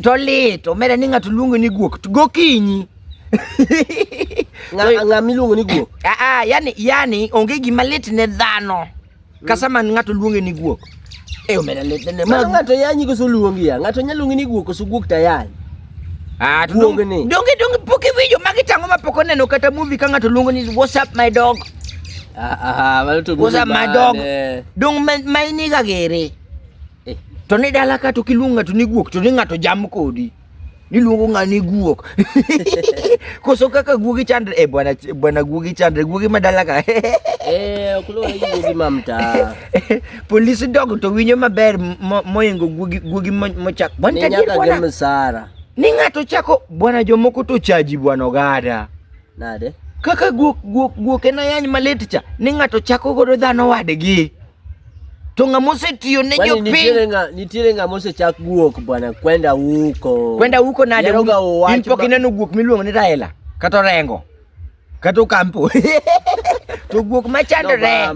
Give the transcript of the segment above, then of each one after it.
To lit omera ni ng'ato luongo ni guok to gokinyi. Ng'ami luongo ni guok. Yani onge gima lit ne dhano kasa man ng'ato luongo ni guok. Omera lit ne ma ng'ato yanyi koso luongi ya. Ng'ato nyalo luongi ni guok koso guok tayanyi. Donge poke winjo magi tango mapoko neno kata movie ka ng'ato luongo ni what's up my dog. What's up my dog. Dong maini ga gere. To ne dala ka to kiluongo ng'ato ni guok to ni ng'ato jam kodi. Ni luongo ng'ani guok. Koso kaka guogi chandre bwana guogi chandre guogi madala ka. Okulo ni guogi mamta. Police dog to winjo maber moyengo guogi mochak. Bwana nyaka Sara. Ni ng'ato chako bwana jomoko to chaji bwana ogada. Nade? Kaka guok en ayany malit cha. Ni ng'ato chako godo dhano wadgi. To ng'amose tiyo ne jopiny. Nitiere ng'amose chak guok bwana kwenda huko. Kwenda huko nade in pok ineno guok miluongo ni Raila. Kata Rengo. Kata Kampo. To guok machandore.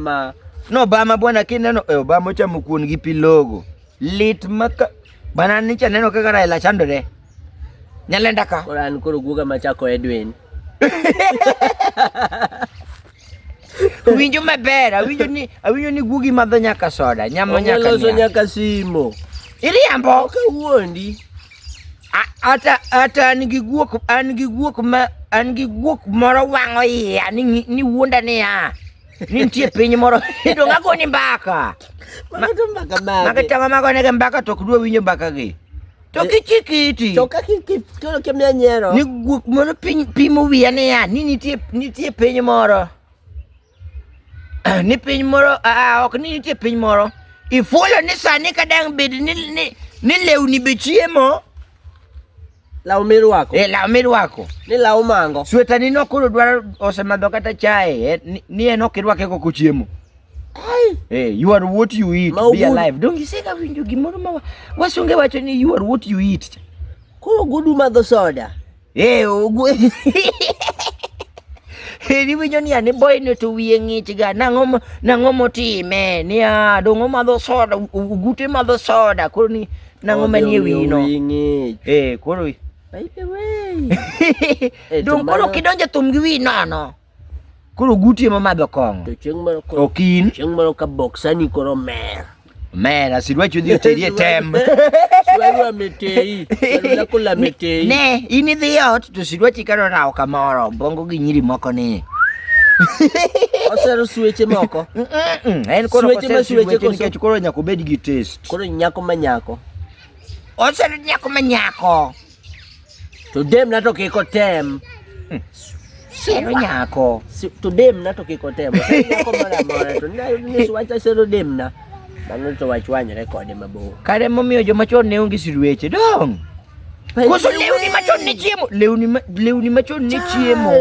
Obama bwana kineno Obama chamo kuon gi pilogo. Lit maka bwana nicha neno kaka Raila chandore. Nyalenda ka. Koran koro guoga machako Edwin. Winjo maber, awinjo ni guogi madho nyaka soda, nyamo nyaka. Onyalo nyaka simo. Iriambo ka wuondi. Ata an gi guok moro wang'o iya ni wuonda ni ya. Ni nitie piny moro. Dong agoni mbaka. Maga tama magone mbaka to ok dwa winjo mbaka gi. To kichikiti. To kolo kemia nyero. Ni guok moro pimo wiya ni ya, ni nitie piny moro. Ni piny moro, ok ni nitie piny moro. Ifulo ni sani kadang bed ni lewni be chiemo. Law mirwako. Law mirwako. Ni law mango. Sweta ni no koro dwaro osemadho kata chae. Ni en ok irwake koko chiemo. You are what you eat. Be alive. Don't you say ka winjo gimoro ma wasunge wacho ni you are what you eat. Koro gudu madho soda. Ni winjo ni ane boy ne to wiye ng'ich ga nang'o motime ni dongo madho soda ugute madho soda koro ni nang'o manie wino koro dong koro kidonje thum gi wi nono koro gutie ma madho kong'o to chieng' moro ka boxani koro mer asidwa chodhi terie tem Sweru ametei kula metei ne ini dhi ot to sidwa chikaro rawo kamoro bongo gi nyiri moko ni osero sweche moko en koro sweche nikech koro nyako bed gi taste koro nyako manyako osero nyako manyako to dem na to kiko tem sero nyako to dem na to kiko tem nyako mara to ni swacha sero dem na Bang'o to wachwanyre kode mabor. Kare momiyo joma chon ne onge sirweche dong. Koso lewni machon ne chiemo. Lewni machon ne chiemo.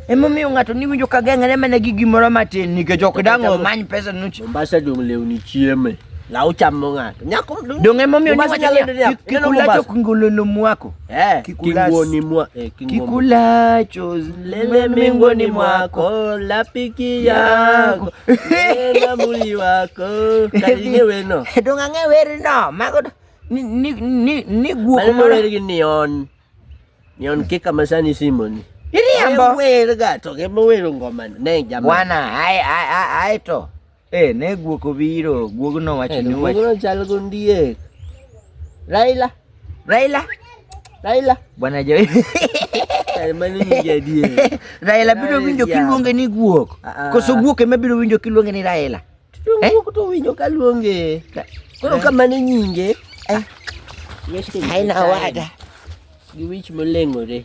Emomiyo ng'ato ni winjo ka geng're mana gi gimoro matin nikech ok dang' omany pesa nuch. Mombasa dong lewni chieme. Law chamo ng'ato. Nyako dong emomiyo ni wacho kikulacho kingolono mwako. Kikulacho lele mingoni mwako lapiki yako. Na muli wako. Kalinge weno. Dong ang'e weri no. Mago ni guok moro gi neon. Neon kika masani Simoni. Iriambo. Wer gato gemo wero ngoma ne jamaa. Bwana ai to. Ne guoko biro, guogno wacho ni wacho. Guogno chal gondie. Raila. Bwana jo. Mani ni jadie. Raila biro winjo kiluonge ni guok. Koso guok ema biro winjo kiluonge ni Raila. Guok to winjo kaluonge. Koro kamane nyinge. Haina wada. Giwich moleng'ore.